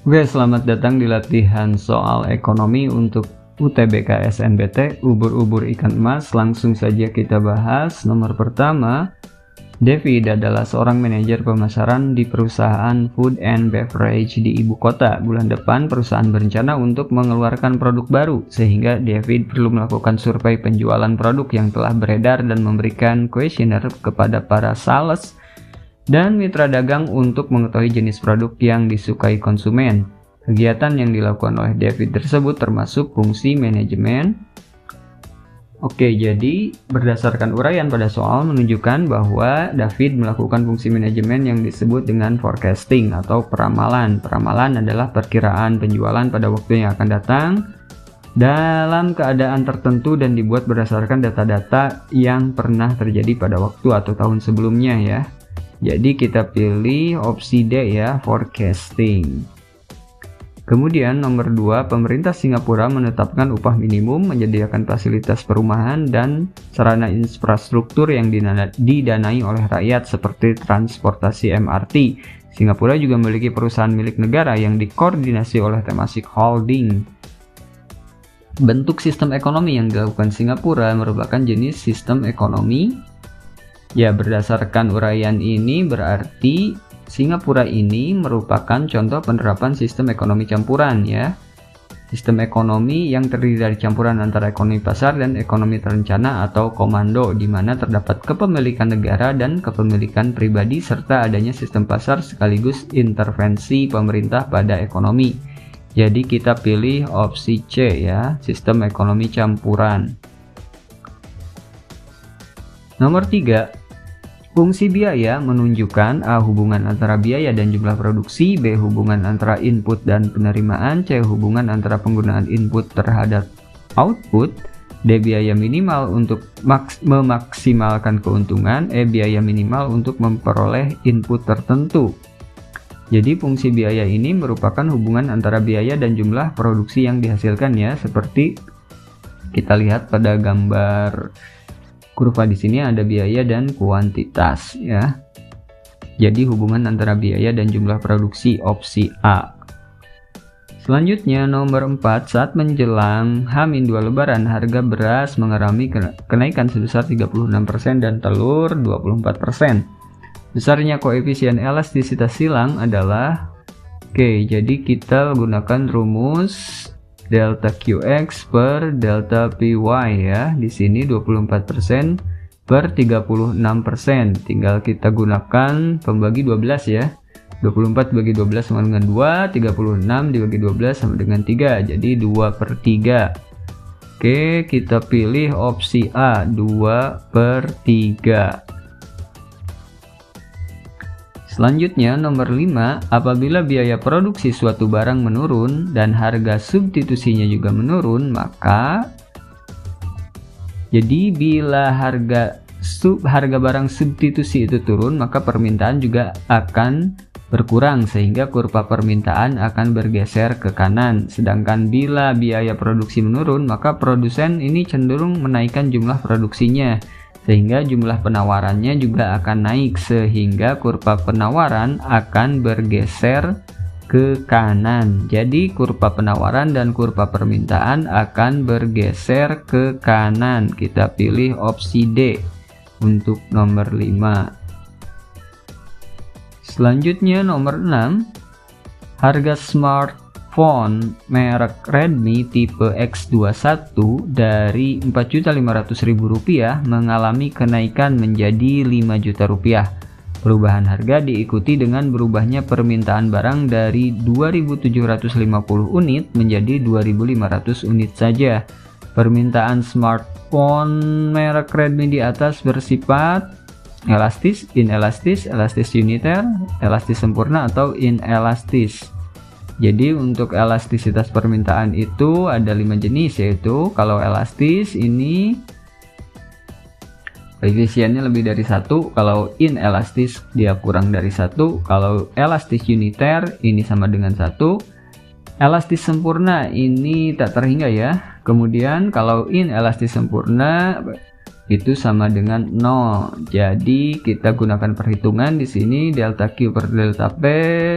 Oke, selamat datang di latihan soal ekonomi untuk UTBK SNBT, ubur-ubur ikan emas. Langsung saja kita bahas. Nomor pertama, David adalah seorang manajer pemasaran di perusahaan food and beverage di ibu kota. Bulan depan perusahaan berencana untuk mengeluarkan produk baru, sehingga David perlu melakukan survei penjualan produk yang telah beredar dan memberikan kuesioner kepada para sales dan mitra dagang untuk mengetahui jenis produk yang disukai konsumen. Kegiatan yang dilakukan oleh David tersebut termasuk fungsi manajemen. Oke, jadi berdasarkan uraian pada soal menunjukkan bahwa David melakukan fungsi manajemen yang disebut dengan forecasting atau peramalan. Peramalan adalah perkiraan penjualan pada waktu yang akan datang dalam keadaan tertentu dan dibuat berdasarkan data-data yang pernah terjadi pada waktu atau tahun sebelumnya ya. Jadi kita pilih opsi D ya, forecasting. Kemudian nomor 2, pemerintah Singapura menetapkan upah minimum, menyediakan fasilitas perumahan dan sarana infrastruktur yang didanai oleh rakyat seperti transportasi MRT. Singapura juga memiliki perusahaan milik negara yang dikoordinasi oleh Temasek Holding. Bentuk sistem ekonomi yang dilakukan Singapura merupakan jenis sistem ekonomi. Ya, berdasarkan uraian ini berarti Singapura ini merupakan contoh penerapan sistem ekonomi campuran ya. Sistem ekonomi yang terdiri dari campuran antara ekonomi pasar dan ekonomi terencana atau komando, di mana terdapat kepemilikan negara dan kepemilikan pribadi serta adanya sistem pasar sekaligus intervensi pemerintah pada ekonomi. Jadi kita pilih opsi C ya, sistem ekonomi campuran. Nomor 3, fungsi biaya menunjukkan A. Hubungan antara biaya dan jumlah produksi, B. Hubungan antara input dan penerimaan, C. Hubungan antara penggunaan input terhadap output, D. Biaya minimal untuk memaksimalkan keuntungan, E. Biaya minimal untuk memperoleh input tertentu. Jadi fungsi biaya ini merupakan hubungan antara biaya dan jumlah produksi yang dihasilkan ya, seperti kita lihat pada gambar kurva di sini ada biaya dan kuantitas ya. Jadi hubungan antara biaya dan jumlah produksi, opsi A. Selanjutnya nomor 4, saat menjelang H-2 Lebaran harga beras mengalami kenaikan sebesar 36% dan telur 24%. Besarnya koefisien elastisitas silang adalah jadi kita gunakan rumus delta QX per delta PY ya. Di sini 24% per 36%. Tinggal kita gunakan pembagi 12 ya. 24 bagi 12 sama dengan 2, 36 dibagi 12 sama dengan 3. Jadi 2/3. Oke, kita pilih opsi A, 2/3. Selanjutnya nomor 5, apabila biaya produksi suatu barang menurun dan harga substitusinya juga menurun, maka jadi bila harga barang substitusi itu turun, maka permintaan juga akan berkurang sehingga kurva permintaan akan bergeser ke kanan. Sedangkan bila biaya produksi menurun, maka produsen ini cenderung menaikkan jumlah produksinya, sehingga jumlah penawarannya juga akan naik sehingga kurva penawaran akan bergeser ke kanan. Jadi kurva penawaran dan kurva permintaan akan bergeser ke kanan. Kita pilih opsi D untuk nomor 5. Selanjutnya nomor 6, harga smartphone merek Redmi tipe X21 dari Rp4.500.000 mengalami kenaikan menjadi Rp5.000.000. Perubahan harga diikuti dengan berubahnya permintaan barang dari 2.750 unit menjadi 2.500 unit saja. Permintaan smartphone merek Redmi di atas bersifat elastis, inelastis, elastis uniter, elastis sempurna atau inelastis. Jadi untuk elastisitas permintaan itu ada 5 jenis, yaitu kalau elastis ini koefisiennya lebih dari 1, kalau inelastis dia kurang dari 1, kalau elastis uniter ini sama dengan 1, elastis sempurna ini tak terhingga ya. Kemudian kalau inelastis sempurna itu sama dengan 0. Jadi kita gunakan perhitungan di sini delta Q per delta P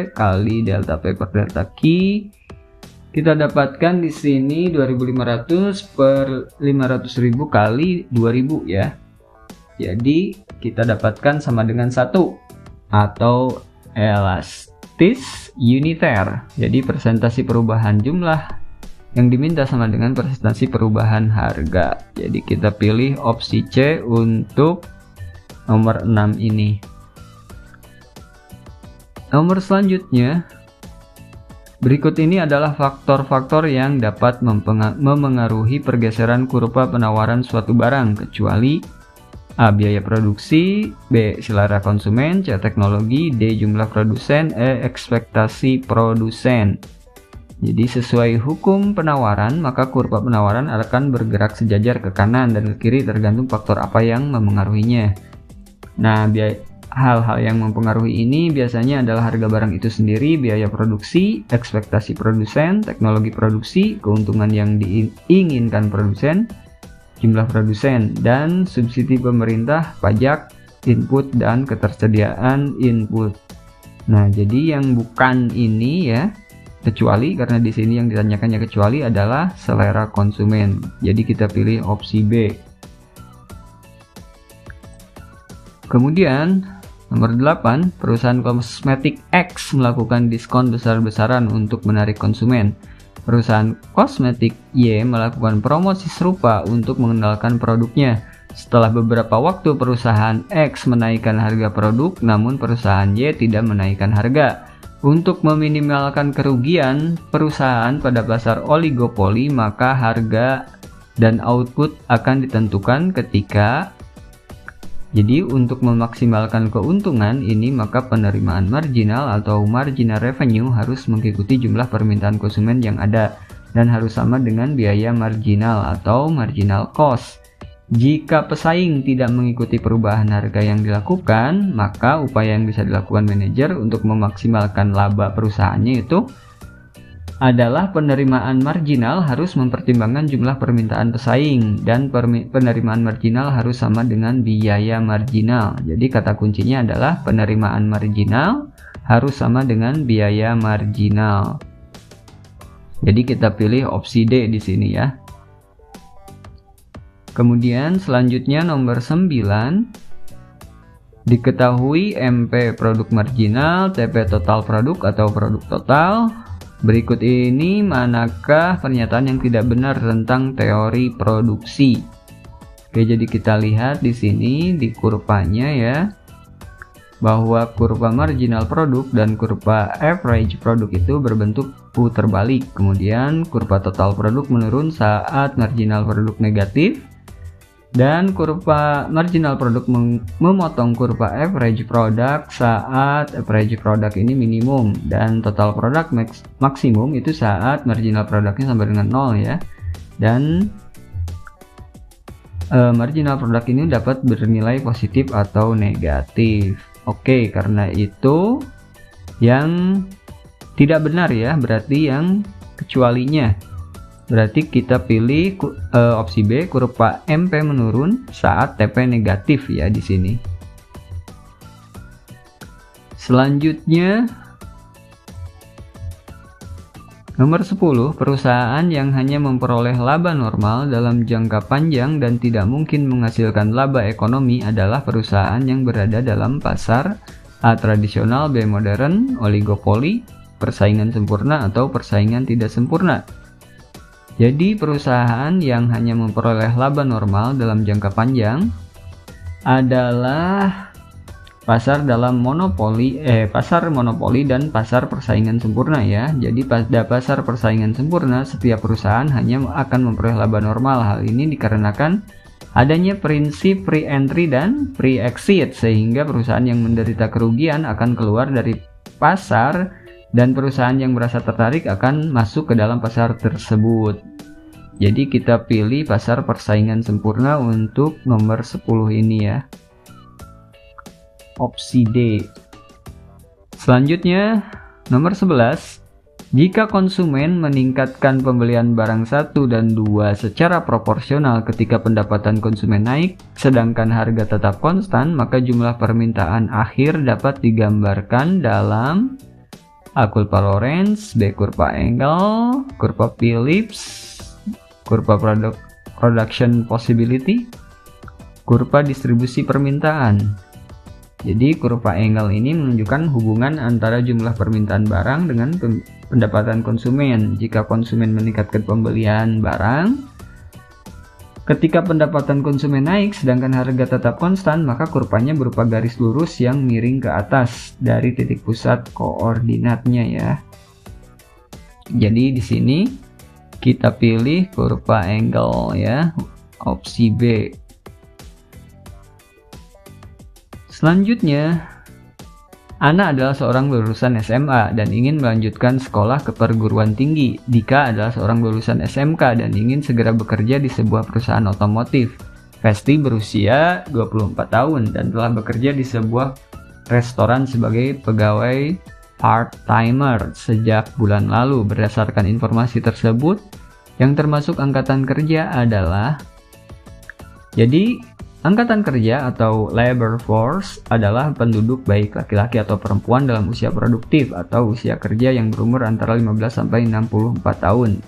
kali delta P per delta Q. Kita dapatkan di sini 2500 per 500.000 kali 2000 ya. Jadi kita dapatkan sama dengan 1 atau elastis uniter. Jadi persentase perubahan jumlah yang diminta sama dengan persentase perubahan harga. Jadi kita pilih opsi C untuk nomor 6 ini. Nomor selanjutnya, berikut ini adalah faktor-faktor yang dapat memengaruhi pergeseran kurva penawaran suatu barang, kecuali A. Biaya produksi, B. Selera konsumen, C. Teknologi, D. Jumlah produsen, E. Ekspektasi produsen. Jadi sesuai hukum penawaran, maka kurva penawaran akan bergerak sejajar ke kanan dan ke kiri tergantung faktor apa yang memengaruhinya. Nah, hal-hal yang mempengaruhi ini biasanya adalah harga barang itu sendiri, biaya produksi, ekspektasi produsen, teknologi produksi, keuntungan yang diinginkan produsen, jumlah produsen, dan subsidi pemerintah, pajak, input, dan ketersediaan input. Nah, jadi yang bukan ini ya, kecuali, karena di sini yang ditanyakannya kecuali adalah selera konsumen. Jadi kita pilih opsi B. Kemudian nomor 8, perusahaan kosmetik X melakukan diskon besar-besaran untuk menarik konsumen. Perusahaan kosmetik Y melakukan promosi serupa untuk mengenalkan produknya. Setelah beberapa waktu perusahaan X menaikkan harga produk, namun perusahaan Y tidak menaikkan harga. Untuk meminimalkan kerugian perusahaan pada pasar oligopoli, maka harga dan output akan ditentukan ketika. Jadi untuk memaksimalkan keuntungan ini, maka penerimaan marginal atau marginal revenue harus mengikuti jumlah permintaan konsumen yang ada dan harus sama dengan biaya marginal atau marginal cost. Jika pesaing tidak mengikuti perubahan harga yang dilakukan, maka upaya yang bisa dilakukan manajer untuk memaksimalkan laba perusahaannya itu adalah penerimaan marginal harus mempertimbangkan jumlah permintaan pesaing dan penerimaan marginal harus sama dengan biaya marginal. Jadi kata kuncinya adalah penerimaan marginal harus sama dengan biaya marginal. Jadi kita pilih opsi D di sini ya. Kemudian selanjutnya nomor 9, diketahui MP produk marginal, TP total produk atau produk total. Berikut ini manakah pernyataan yang tidak benar tentang teori produksi? Oke, jadi kita lihat di sini di kurvanya ya, bahwa kurva marginal produk dan kurva average produk itu berbentuk putar balik. Kemudian kurva total produk menurun saat marginal produk negatif, dan kurva marginal produk memotong kurva average product saat average product ini minimum, dan total product maksimum itu saat marginal produknya sama dengan 0 ya. Dan marginal product ini dapat bernilai positif atau negatif. Oke, karena itu yang tidak benar ya, berarti yang kecualinya. Berarti kita pilih opsi B, kurva MP menurun saat TP negatif ya di sini. Selanjutnya nomor 10, perusahaan yang hanya memperoleh laba normal dalam jangka panjang dan tidak mungkin menghasilkan laba ekonomi adalah perusahaan yang berada dalam pasar A tradisional, B modern, oligopoli, persaingan sempurna atau persaingan tidak sempurna. Jadi perusahaan yang hanya memperoleh laba normal dalam jangka panjang adalah pasar monopoli dan pasar persaingan sempurna ya. Jadi pada pasar persaingan sempurna, setiap perusahaan hanya akan memperoleh laba normal. Hal ini dikarenakan adanya prinsip free entry dan free exit, sehingga perusahaan yang menderita kerugian akan keluar dari pasar dan perusahaan yang merasa tertarik akan masuk ke dalam pasar tersebut. Jadi kita pilih pasar persaingan sempurna untuk nomor 10 ini ya. Opsi D. Selanjutnya nomor 11, Jika konsumen meningkatkan pembelian barang 1 dan 2 secara proporsional ketika pendapatan konsumen naik, sedangkan harga tetap konstan, maka jumlah permintaan akhir dapat digambarkan dalam A. Kurva Lorenz, B. Kurva Engel, kurva Phillips, kurva production possibility, kurva distribusi permintaan. Jadi kurva Engel ini menunjukkan hubungan antara jumlah permintaan barang dengan pendapatan konsumen. Jika konsumen meningkatkan pembelian barang, ketika pendapatan konsumen naik sedangkan harga tetap konstan, maka kurvanya berupa garis lurus yang miring ke atas dari titik pusat koordinatnya ya. Jadi di sini kita pilih kurva Engel ya, opsi B. Selanjutnya, Ana adalah seorang lulusan SMA dan ingin melanjutkan sekolah ke perguruan tinggi. Dika adalah seorang lulusan SMK dan ingin segera bekerja di sebuah perusahaan otomotif. Festi berusia 24 tahun dan telah bekerja di sebuah restoran sebagai pegawai part-timer sejak bulan lalu. Berdasarkan informasi tersebut, yang termasuk angkatan kerja adalah angkatan kerja atau labor force adalah penduduk baik laki-laki atau perempuan dalam usia produktif atau usia kerja yang berumur antara 15 sampai 64 tahun.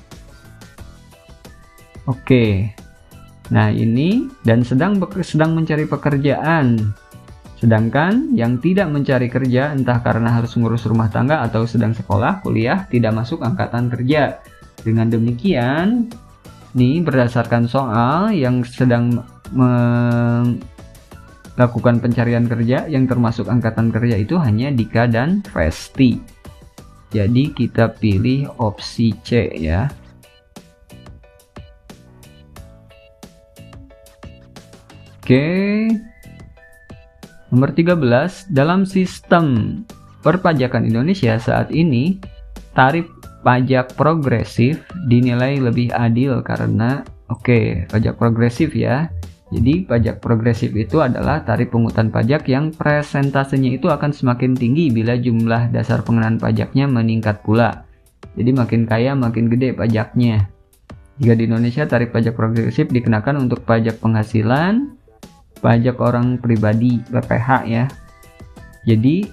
Oke. Nah, ini dan sedang mencari pekerjaan. Sedangkan yang tidak mencari kerja entah karena harus mengurus rumah tangga atau sedang sekolah, kuliah, tidak masuk angkatan kerja. Dengan demikian, nih berdasarkan soal yang sedang melakukan pencarian kerja yang termasuk angkatan kerja itu hanya Dika dan Festi. Jadi kita pilih opsi C ya. Oke. Nomor 13, dalam sistem perpajakan Indonesia saat ini, tarif pajak progresif dinilai lebih adil karena pajak progresif ya. Jadi pajak progresif itu adalah tarif pungutan pajak yang presentasenya itu akan semakin tinggi bila jumlah dasar pengenaan pajaknya meningkat pula. Jadi makin kaya makin gede pajaknya. Jika di Indonesia tarif pajak progresif dikenakan untuk pajak penghasilan, pajak orang pribadi (PPH) ya. Jadi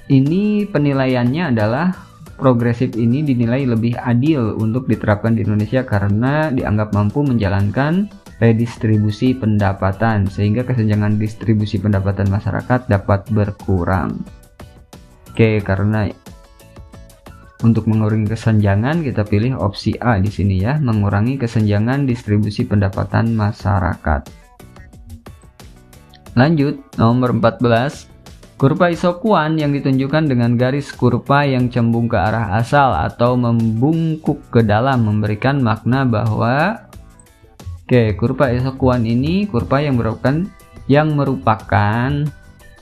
ini penilaiannya adalah progresif ini dinilai lebih adil untuk diterapkan di Indonesia karena dianggap mampu menjalankan redistribusi pendapatan sehingga kesenjangan distribusi pendapatan masyarakat dapat berkurang. Karena untuk mengurangi kesenjangan kita pilih opsi A di sini ya, mengurangi kesenjangan distribusi pendapatan masyarakat. Lanjut, nomor 14. Kurva isokuan yang ditunjukkan dengan garis kurva yang cembung ke arah asal atau membungkuk ke dalam memberikan makna bahwa kurva isokuan ini kurva yang merupakan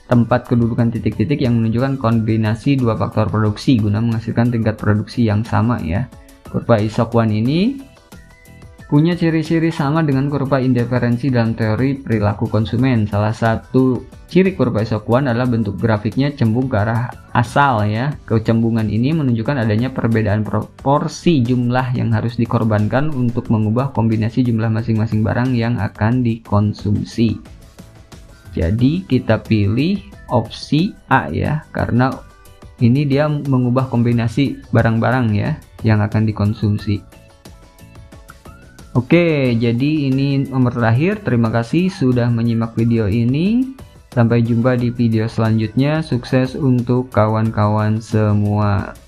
tempat kedudukan titik-titik yang menunjukkan kombinasi dua faktor produksi guna menghasilkan tingkat produksi yang sama ya. Kurva isokuan ini punya ciri-ciri sama dengan kurva indiferensi dalam teori perilaku konsumen. Salah satu ciri kurva isokuan adalah bentuk grafiknya cembung ke arah asal ya. Kecembungan ini menunjukkan adanya perbedaan proporsi jumlah yang harus dikorbankan untuk mengubah kombinasi jumlah masing-masing barang yang akan dikonsumsi. Jadi kita pilih opsi A ya, karena ini dia mengubah kombinasi barang-barang ya yang akan dikonsumsi. Oke, jadi ini nomor terakhir. Terima kasih sudah menyimak video ini. Sampai jumpa di video selanjutnya. Sukses untuk kawan-kawan semua.